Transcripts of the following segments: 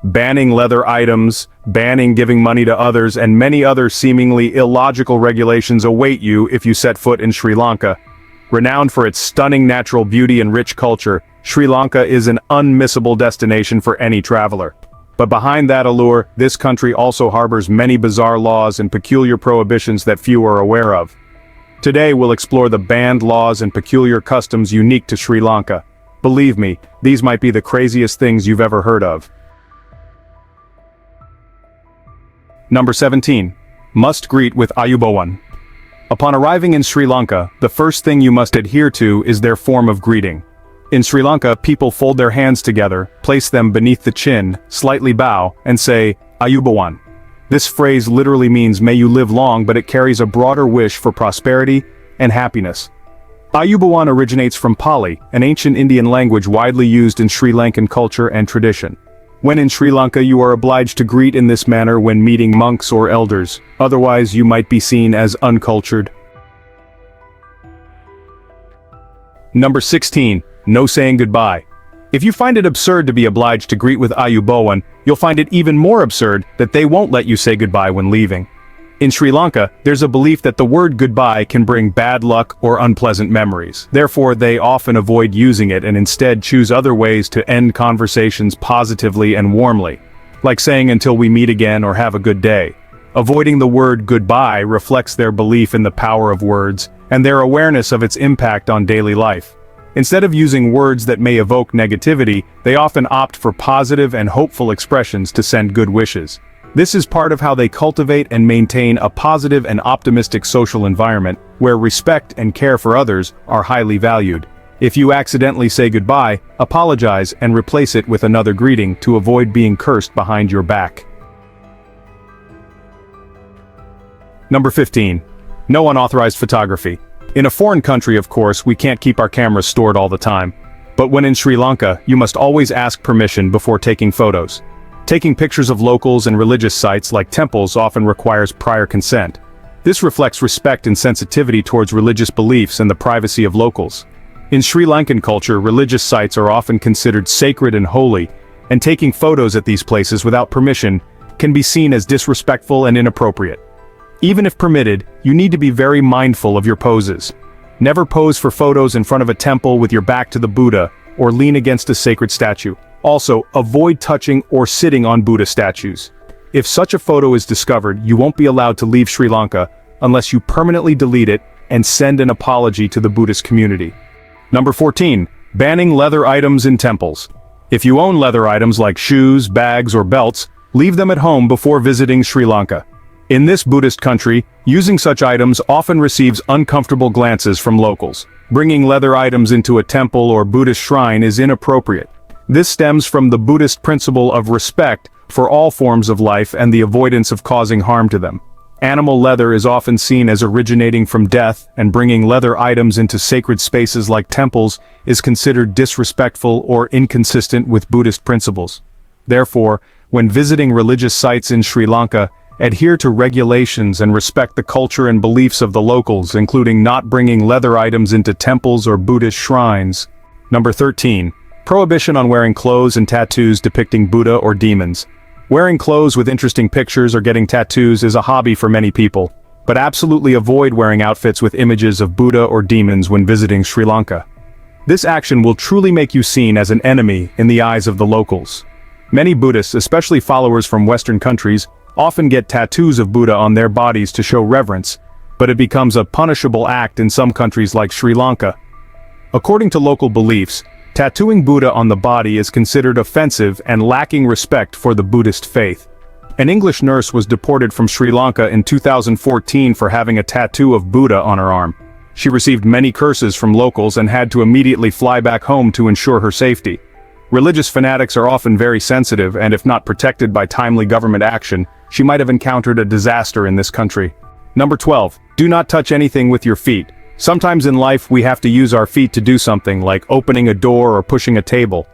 banning leather items, banning giving money to others, and many other seemingly illogical regulations await you if you set foot in Sri Lanka. Renowned for its stunning natural beauty and rich culture, Sri Lanka is an unmissable destination for any traveler. But behind that allure, this country also harbors many bizarre laws and peculiar prohibitions that few are aware of. Today we'll explore the banned laws and peculiar customs unique to Sri Lanka. Believe me, these might be the craziest things you've ever heard of. Number 17. Must greet with Ayubowan. Upon arriving in Sri Lanka, the first thing you must adhere to is their form of greeting. In Sri Lanka, people fold their hands together, place them beneath the chin, slightly bow, and say, Ayubowan. This phrase literally means may you live long, but it carries a broader wish for prosperity and happiness. Ayubowan originates from Pali, an ancient Indian language widely used in Sri Lankan culture and tradition. When in Sri Lanka, you are obliged to greet in this manner when meeting monks or elders, otherwise you might be seen as uncultured. Number 16. No saying goodbye. If you find it absurd to be obliged to greet with Ayubowan, you'll find it even more absurd that they won't let you say goodbye when leaving. In Sri Lanka, there's a belief that the word goodbye can bring bad luck or unpleasant memories. Therefore, they often avoid using it and instead choose other ways to end conversations positively and warmly, like saying until we meet again or have a good day. Avoiding the word goodbye reflects their belief in the power of words and their awareness of its impact on daily life. Instead of using words that may evoke negativity, they often opt for positive and hopeful expressions to send good wishes. This is part of how they cultivate and maintain a positive and optimistic social environment, where respect and care for others are highly valued. If you accidentally say goodbye, apologize and replace it with another greeting to avoid being cursed behind your back. Number 15. No unauthorized photography. In a foreign country, of course, we can't keep our cameras stored all the time. But when in Sri Lanka, you must always ask permission before taking photos. Taking pictures of locals and religious sites like temples often requires prior consent. This reflects respect and sensitivity towards religious beliefs and the privacy of locals. In Sri Lankan culture, religious sites are often considered sacred and holy, and taking photos at these places without permission can be seen as disrespectful and inappropriate. Even if permitted, you need to be very mindful of your poses. Never pose for photos in front of a temple with your back to the Buddha, or lean against a sacred statue. Also, avoid touching or sitting on Buddha statues. If such a photo is discovered, you won't be allowed to leave Sri Lanka unless you permanently delete it and send an apology to the Buddhist community. Number 14. Banning leather items in temples. If you own leather items like shoes, bags, or belts, leave them at home before visiting Sri Lanka. In this Buddhist country, using such items often receives uncomfortable glances from locals. Bringing leather items into a temple or Buddhist shrine is inappropriate. This stems from the Buddhist principle of respect for all forms of life and the avoidance of causing harm to them. Animal leather is often seen as originating from death, and bringing leather items into sacred spaces like temples is considered disrespectful or inconsistent with Buddhist principles. Therefore, when visiting religious sites in Sri Lanka, adhere to regulations and respect the culture and beliefs of the locals, including not bringing leather items into temples or Buddhist shrines. Number 13. Prohibition on wearing clothes and tattoos depicting Buddha or demons. Wearing clothes with interesting pictures or getting tattoos is a hobby for many people, but absolutely avoid wearing outfits with images of Buddha or demons when visiting Sri Lanka. This action will truly make you seen as an enemy in the eyes of the locals. Many Buddhists, especially followers from Western countries, often get tattoos of Buddha on their bodies to show reverence, but it becomes a punishable act in some countries like Sri Lanka. According to local beliefs, tattooing Buddha on the body is considered offensive and lacking respect for the Buddhist faith. An English nurse was deported from Sri Lanka in 2014 for having a tattoo of Buddha on her arm. She received many curses from locals and had to immediately fly back home to ensure her safety. Religious fanatics are often very sensitive, and if not protected by timely government action, she might have encountered a disaster in this country. Number 12. Do not touch anything with your feet. Sometimes in life we have to use our feet to do something, like opening a door or pushing a table.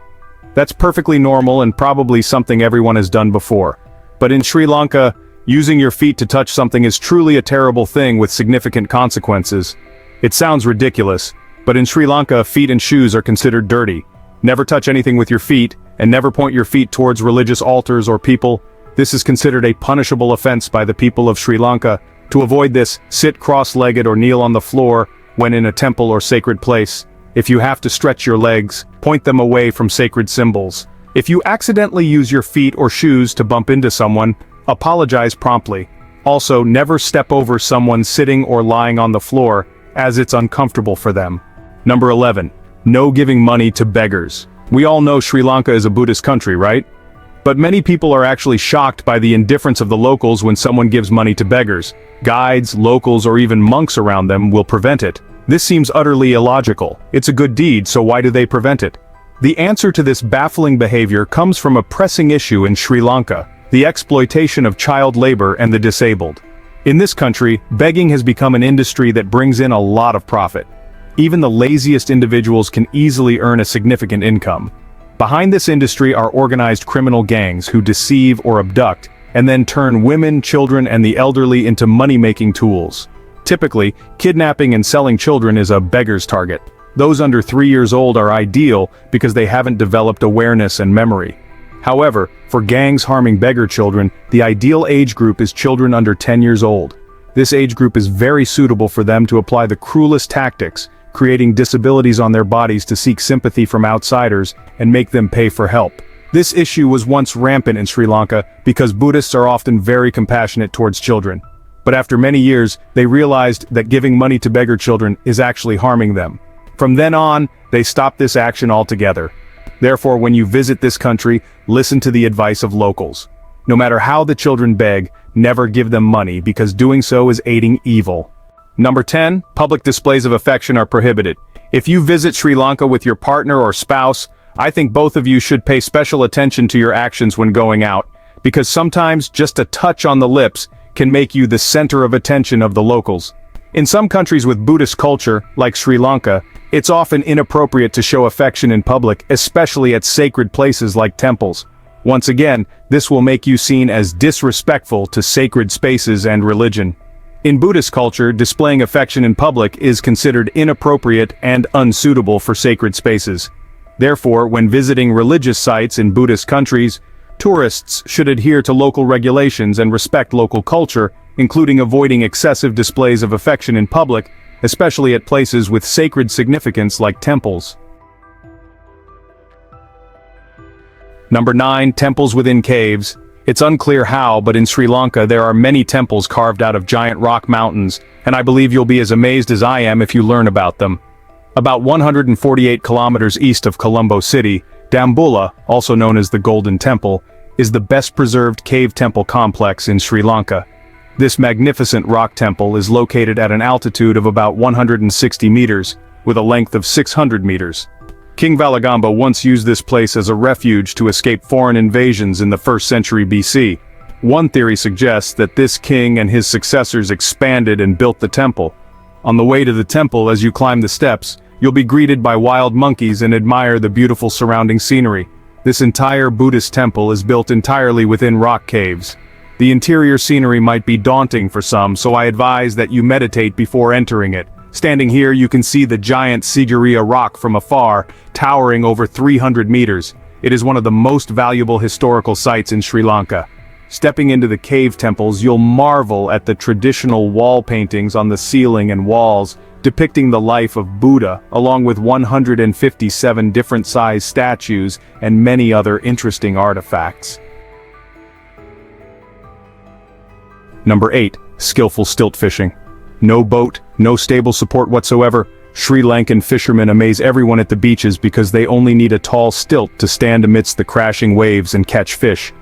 That's perfectly normal and probably something everyone has done before. But in Sri Lanka, using your feet to touch something is truly a terrible thing with significant consequences. It sounds ridiculous, but in Sri Lanka, feet and shoes are considered dirty. Never touch anything with your feet, And never point your feet towards religious altars or people. This is considered a punishable offense by the people of Sri Lanka. To avoid this, sit cross-legged or kneel on the floor when in a temple or sacred place. If you have to stretch your legs, point them away from sacred symbols. If you accidentally use your feet or shoes to bump into someone, apologize promptly. Also, never step over someone sitting or lying on the floor, as it's uncomfortable for them. Number 11. No giving money to beggars. We all know Sri Lanka is a Buddhist country, right? But many people are actually shocked by the indifference of the locals when someone gives money to beggars. Guides, locals, or even monks around them will prevent it. This seems utterly illogical. It's a good deed, so why do they prevent it? The answer to this baffling behavior comes from a pressing issue in Sri Lanka: the exploitation of child labor and the disabled. In this country, begging has become an industry that brings in a lot of profit. Even the laziest individuals can easily earn a significant income. Behind this industry are organized criminal gangs who deceive or abduct, and then turn women, children, and the elderly into money-making tools. Typically, kidnapping and selling children is a beggar's target. Those under 3 years old are ideal because they haven't developed awareness and memory. However, for gangs harming beggar children, the ideal age group is children under 10 years old. This age group is very suitable for them to apply the cruelest tactics, creating disabilities on their bodies to seek sympathy from outsiders and make them pay for help. This issue was once rampant in Sri Lanka because Buddhists are often very compassionate towards children. But after many years, they realized that giving money to beggar children is actually harming them. From then on, they stopped this action altogether. Therefore, when you visit this country, listen to the advice of locals. No matter how the children beg, never give them money because doing so is aiding evil. Number 10, public displays of affection are prohibited. If you visit Sri Lanka with your partner or spouse, I think both of you should pay special attention to your actions when going out, because sometimes just a touch on the lips can make you the center of attention of the locals. In some countries with Buddhist culture, like Sri Lanka, it's often inappropriate to show affection in public, especially at sacred places like temples. Once again, this will make you seen as disrespectful to sacred spaces and religion. In Buddhist culture, displaying affection in public is considered inappropriate and unsuitable for sacred spaces. Therefore, when visiting religious sites in Buddhist countries, tourists should adhere to local regulations and respect local culture, including avoiding excessive displays of affection in public, especially at places with sacred significance like temples. Number 9, temples within caves. It's unclear how, but in Sri Lanka there are many temples carved out of giant rock mountains, and I believe you'll be as amazed as I am if you learn about them. About 148 kilometers east of Colombo City, Dambulla, also known as the Golden Temple, is the best preserved cave temple complex in Sri Lanka. This magnificent rock temple is located at an altitude of about 160 meters, with a length of 600 meters. King Valagamba once used this place as a refuge to escape foreign invasions in the 1st century BC. One theory suggests that this king and his successors expanded and built the temple. On the way to the temple, as you climb the steps, you'll be greeted by wild monkeys and admire the beautiful surrounding scenery. This entire Buddhist temple is built entirely within rock caves. The interior scenery might be daunting for some, so I advise that you meditate before entering it. Standing here, you can see the giant Sigiriya rock from afar, towering over 300 meters. It is one of the most valuable historical sites in Sri Lanka. Stepping into the cave temples, you'll marvel at the traditional wall paintings on the ceiling and walls, depicting the life of Buddha, along with 157 different size statues and many other interesting artifacts. Number 8, skillful stilt fishing. No boat, no stable support whatsoever. Sri Lankan fishermen amaze everyone at the beaches because they only need a tall stilt to stand amidst the crashing waves and catch fish.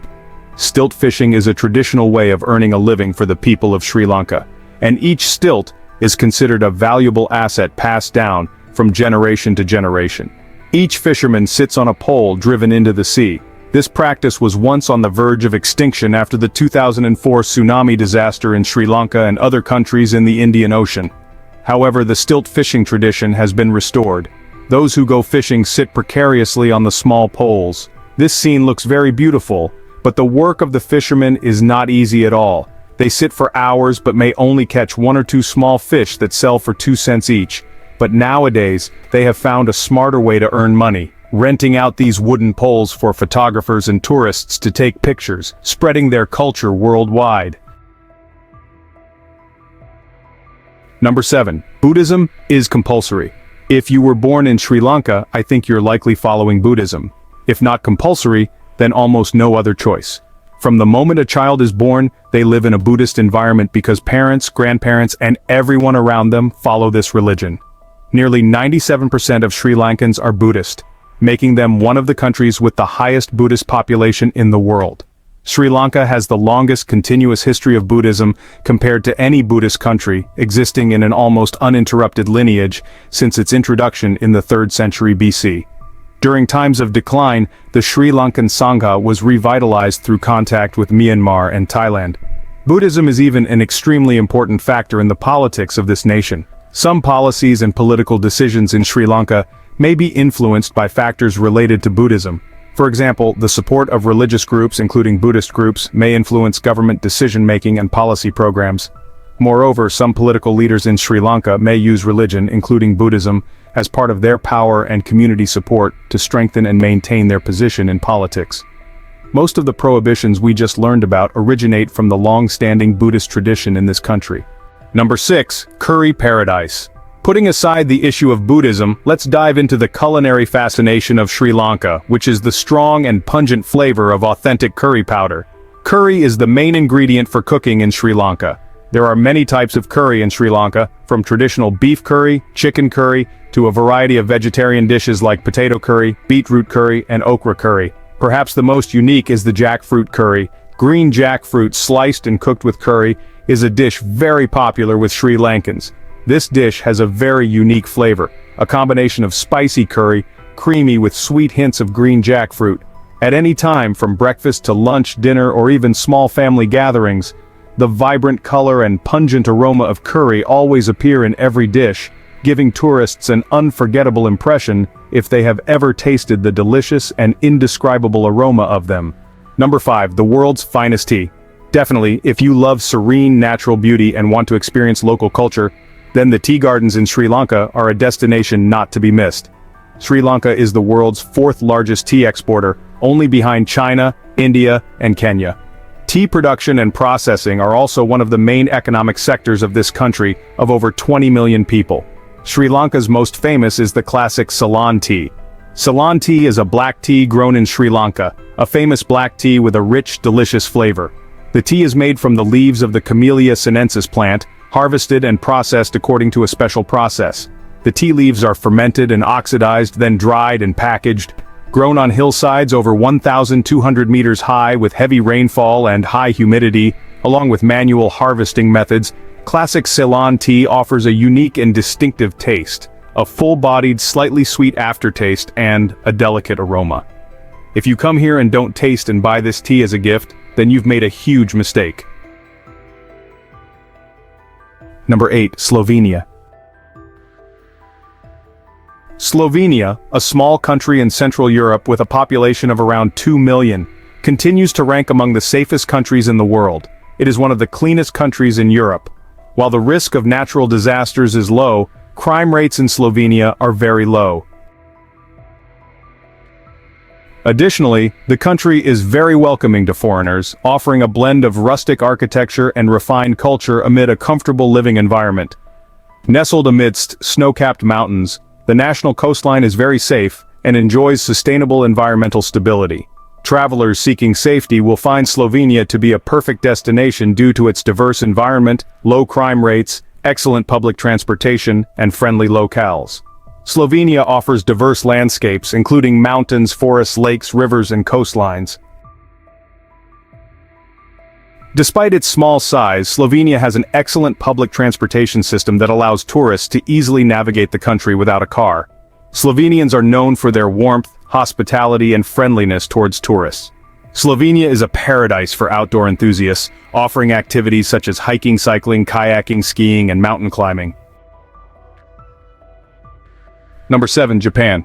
Stilt fishing is a traditional way of earning a living for the people of Sri Lanka, and each stilt is considered a valuable asset passed down from generation to generation. Each fisherman sits on a pole driven into the sea. This practice was once on the verge of extinction after the 2004 tsunami disaster in Sri Lanka and other countries in the Indian Ocean. However, the stilt fishing tradition has been restored. Those who go fishing sit precariously on the small poles. This scene looks very beautiful, but the work of the fishermen is not easy at all. They sit for hours but may only catch 1 or 2 small fish that sell for 2 cents each. But nowadays, they have found a smarter way to earn money. renting out these wooden poles for photographers and tourists to take pictures, spreading their culture worldwide. Number 7. Buddhism is compulsory. If you were born in Sri Lanka, I think you're likely following Buddhism. If not compulsory, then almost no other choice. From the moment a child is born, they live in a Buddhist environment because parents, grandparents, and everyone around them follow this religion. Nearly 97% of Sri Lankans are Buddhist, making them one of the countries with the highest Buddhist population in the world. Sri Lanka has the longest continuous history of Buddhism compared to any Buddhist country, existing in an almost uninterrupted lineage since its introduction in the 3rd century BC. During times of decline, the Sri Lankan Sangha was revitalized through contact with Myanmar and Thailand. Buddhism is even an extremely important factor in the politics of this nation. Some policies and political decisions in Sri Lanka may be influenced by factors related to Buddhism. For example, the support of religious groups, including Buddhist groups, may influence government decision-making and policy programs. Moreover, some political leaders in Sri Lanka may use religion, including Buddhism, as part of their power and community support to strengthen and maintain their position in politics. Most of the prohibitions we just learned about originate from the long-standing Buddhist tradition in this country. Number 6. Curry Paradise. Putting aside the issue of Buddhism, let's dive into the culinary fascination of Sri Lanka, which is the strong and pungent flavor of authentic curry powder. Curry is the main ingredient for cooking in Sri Lanka. There are many types of curry in Sri Lanka, from traditional beef curry, chicken curry, to a variety of vegetarian dishes like potato curry, beetroot curry, and okra curry. Perhaps the most unique is the jackfruit curry. Green jackfruit sliced and cooked with curry is a dish very popular with Sri Lankans. This dish has a very unique flavor, a combination of spicy curry, creamy with sweet hints of green jackfruit. At any time, from breakfast to lunch, dinner, or even small family gatherings, the vibrant color and pungent aroma of curry always appear in every dish, giving tourists an unforgettable impression if they have ever tasted the delicious and indescribable aroma of them. Number 5. The world's finest tea. Definitely, if you love serene natural beauty and want to experience local culture, then the tea gardens in Sri Lanka are a destination not to be missed. Sri Lanka is the world's 4th largest tea exporter, only behind China, India, and Kenya. Tea production and processing are also one of the main economic sectors of this country, of over 20 million people. Sri Lanka's most famous is the classic Ceylon tea. Ceylon tea is a black tea grown in Sri Lanka, a famous black tea with a rich, delicious flavor. The tea is made from the leaves of the Camellia sinensis plant, harvested and processed according to a special process. The tea leaves are fermented and oxidized, then dried and packaged. Grown on hillsides over 1,200 meters high with heavy rainfall and high humidity, along with manual harvesting methods, classic Ceylon tea offers a unique and distinctive taste, a full-bodied, slightly sweet aftertaste, and a delicate aroma. If you come here and don't taste and buy this tea as a gift, then you've made a huge mistake. Number 8. Slovenia. Slovenia, a small country in Central Europe with a population of around 2 million, continues to rank among the safest countries in the world. It is one of the cleanest countries in Europe. While the risk of natural disasters is low, crime rates in Slovenia are very low. Additionally, the country is very welcoming to foreigners, offering a blend of rustic architecture and refined culture amid a comfortable living environment. Nestled amidst snow-capped mountains, the national coastline is very safe and enjoys sustainable environmental stability. Travelers seeking safety will find Slovenia to be a perfect destination due to its diverse environment, low crime rates, excellent public transportation, and friendly locales. Slovenia offers diverse landscapes, including mountains, forests, lakes, rivers, and coastlines. Despite its small size, Slovenia has an excellent public transportation system that allows tourists to easily navigate the country without a car. Slovenians are known for their warmth, hospitality, and friendliness towards tourists. Slovenia is a paradise for outdoor enthusiasts, offering activities such as hiking, cycling, kayaking, skiing, and mountain climbing. Number 7. Japan.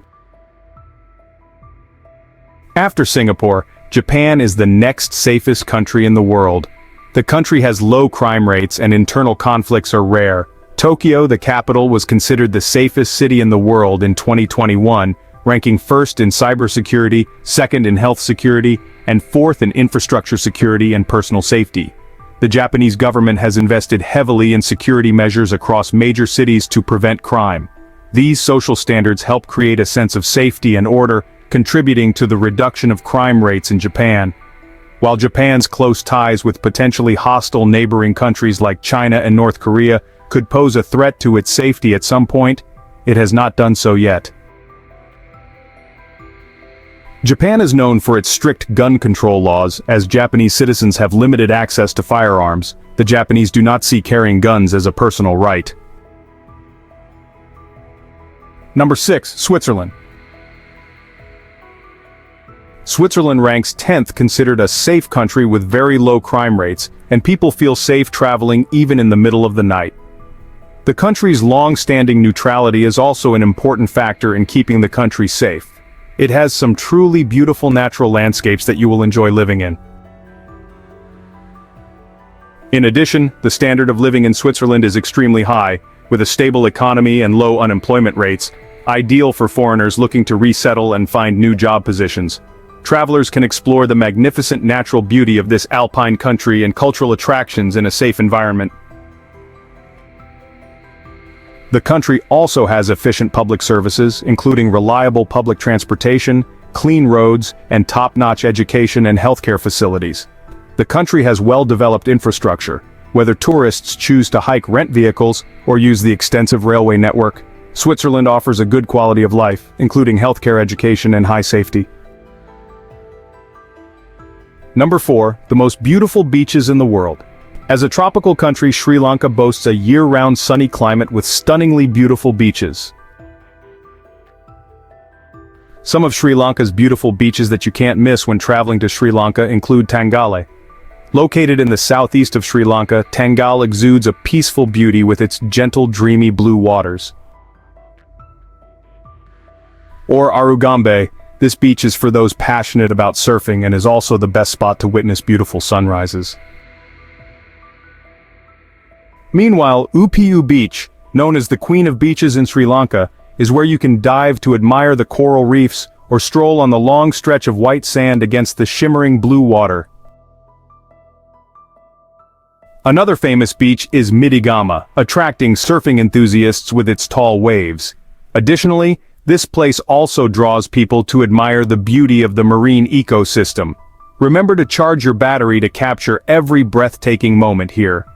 After Singapore, Japan is the next safest country in the world. The country has low crime rates and internal conflicts are rare. Tokyo, the capital, was considered the safest city in the world in 2021, ranking first in cybersecurity, second in health security, and fourth in infrastructure security and personal safety. The Japanese government has invested heavily in security measures across major cities to prevent crime. These social standards help create a sense of safety and order, contributing to the reduction of crime rates in Japan. While Japan's close ties with potentially hostile neighboring countries like China and North Korea could pose a threat to its safety at some point, it has not done so yet. Japan is known for its strict gun control laws, as Japanese citizens have limited access to firearms. The Japanese do not see carrying guns as a personal right. Number 6. Switzerland. Switzerland ranks 10th, considered a safe country with very low crime rates, and people feel safe traveling even in the middle of the night. The country's long-standing neutrality is also an important factor in keeping the country safe. It has some truly beautiful natural landscapes that you will enjoy living in. In addition, the standard of living in Switzerland is extremely high, with a stable economy and low unemployment rates, ideal for foreigners looking to resettle and find new job positions. Travelers can explore the magnificent natural beauty of this alpine country and cultural attractions in a safe environment. The country also has efficient public services, including reliable public transportation, clean roads, and top-notch education and healthcare facilities. The country has well-developed infrastructure. Whether tourists choose to hike rent vehicles or use the extensive railway network, Switzerland offers a good quality of life, including healthcare, education, and high safety. Number 4. The most beautiful beaches in the world. As a tropical country, Sri Lanka boasts a year-round sunny climate with stunningly beautiful beaches. Some of Sri Lanka's beautiful beaches that you can't miss when traveling to Sri Lanka include Tangalle. Located in the southeast of Sri Lanka, Tangalle exudes a peaceful beauty with its gentle, dreamy blue waters. Or Arugambe. This beach is for those passionate about surfing and is also the best spot to witness beautiful sunrises. Meanwhile, Upiyu Beach, known as the Queen of Beaches in Sri Lanka, is where you can dive to admire the coral reefs or stroll on the long stretch of white sand against the shimmering blue water. Another famous beach is Midigama, attracting surfing enthusiasts with its tall waves. Additionally, this place also draws people to admire the beauty of the marine ecosystem. Remember to charge your battery to capture every breathtaking moment here.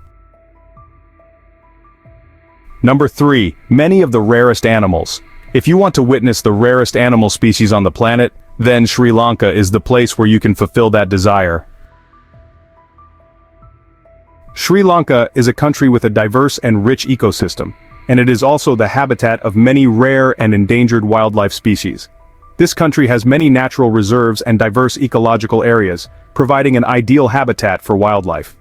Number 3. Many of the rarest animals. If you want to witness the rarest animal species on the planet, then Sri Lanka is the place where you can fulfill that desire. Sri Lanka is a country with a diverse and rich ecosystem, and it is also the habitat of many rare and endangered wildlife species. This country has many natural reserves and diverse ecological areas, providing an ideal habitat for wildlife.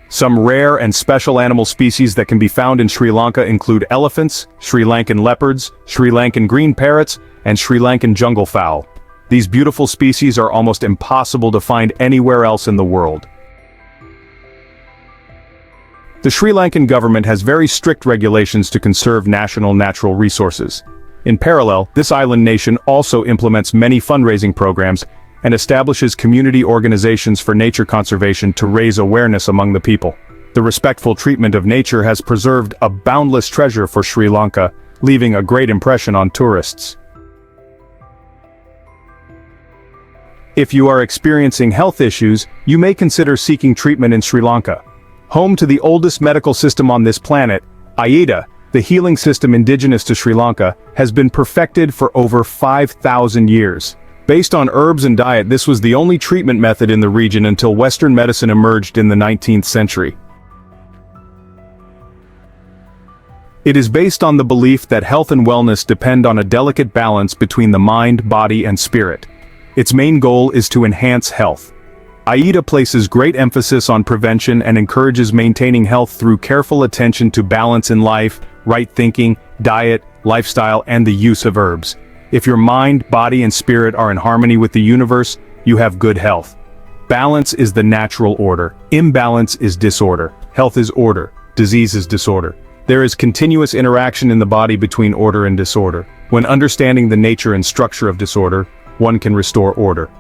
Some rare and special animal species that can be found in Sri Lanka include elephants, Sri Lankan leopards, Sri Lankan green parrots, and Sri Lankan jungle fowl. These beautiful species are almost impossible to find anywhere else in the world. The Sri Lankan government has very strict regulations to conserve national natural resources. In parallel, this island nation also implements many fundraising programs and establishes community organizations for nature conservation to raise awareness among the people. The respectful treatment of nature has preserved a boundless treasure for Sri Lanka, leaving a great impression on tourists. If you are experiencing health issues, you may consider seeking treatment in Sri Lanka. Home to the oldest medical system on this planet, Ayurveda, the healing system indigenous to Sri Lanka, has been perfected for over 5,000 years. Based on herbs and diet, this was the only treatment method in the region until Western medicine emerged in the 19th century. It is based on the belief that health and wellness depend on a delicate balance between the mind, body, and spirit. Its main goal is to enhance health. Ayurveda places great emphasis on prevention and encourages maintaining health through careful attention to balance in life, right thinking, diet, lifestyle, and the use of herbs. If your mind, body, and spirit are in harmony with the universe, you have good health. Balance is the natural order. Imbalance is disorder. Health is order. Disease is disorder. There is continuous interaction in the body between order and disorder. When understanding the nature and structure of disorder, one can restore order.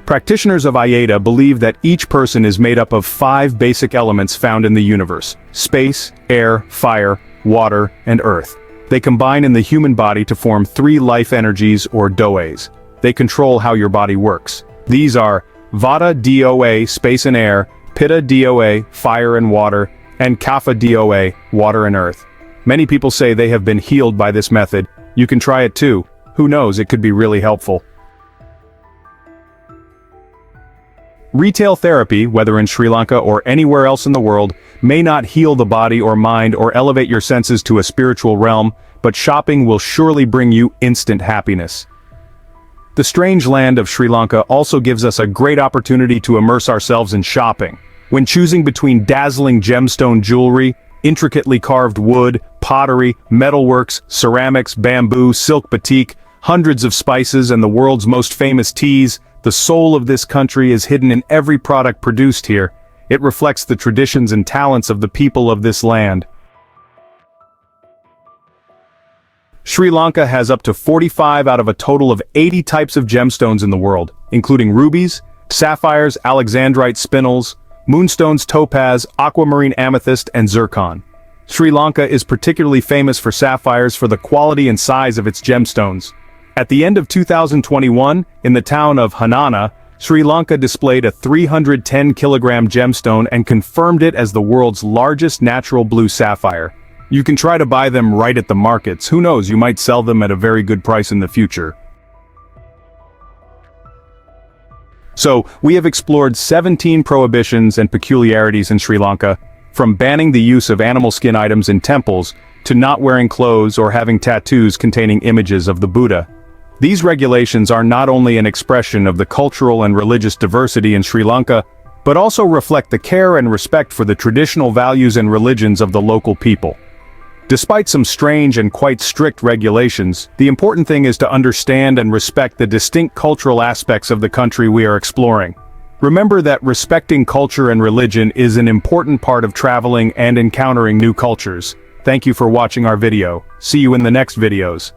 Practitioners of Ayurveda believe that each person is made up of 5 basic elements found in the universe: space, air, fire, water, and earth. They combine in the human body to form 3 life energies or doas. They control how your body works. These are Vata DOA, space and air, Pitta DOA, fire and water, and Kapha DOA, water and earth. Many people say they have been healed by this method. You can try it too. Who knows, it could be really helpful. Retail therapy, whether in Sri Lanka or anywhere else in the world, may not heal the body or mind or elevate your senses to a spiritual realm, but shopping will surely bring you instant happiness. The strange land of Sri Lanka also gives us a great opportunity to immerse ourselves in shopping. When choosing between dazzling gemstone jewelry, intricately carved wood, pottery, metalworks, ceramics, bamboo, silk batik, hundreds of spices, and the world's most famous teas, the soul of this country is hidden in every product produced here. It reflects the traditions and talents of the people of this land. Sri Lanka has up to 45 out of a total of 80 types of gemstones in the world, including rubies, sapphires, alexandrite spinels, moonstones, topaz, aquamarine amethyst, and zircon. Sri Lanka is particularly famous for sapphires for the quality and size of its gemstones. At the end of 2021, in the town of Hanana, Sri Lanka displayed a 310-kilogram gemstone and confirmed it as the world's largest natural blue sapphire. You can try to buy them right at the markets. Who knows, you might sell them at a very good price in the future. So, we have explored 17 prohibitions and peculiarities in Sri Lanka, from banning the use of animal skin items in temples, to not wearing clothes or having tattoos containing images of the Buddha. These regulations are not only an expression of the cultural and religious diversity in Sri Lanka, but also reflect the care and respect for the traditional values and religions of the local people. Despite some strange and quite strict regulations, the important thing is to understand and respect the distinct cultural aspects of the country we are exploring. Remember that respecting culture and religion is an important part of traveling and encountering new cultures. Thank you for watching our video. See you in the next videos.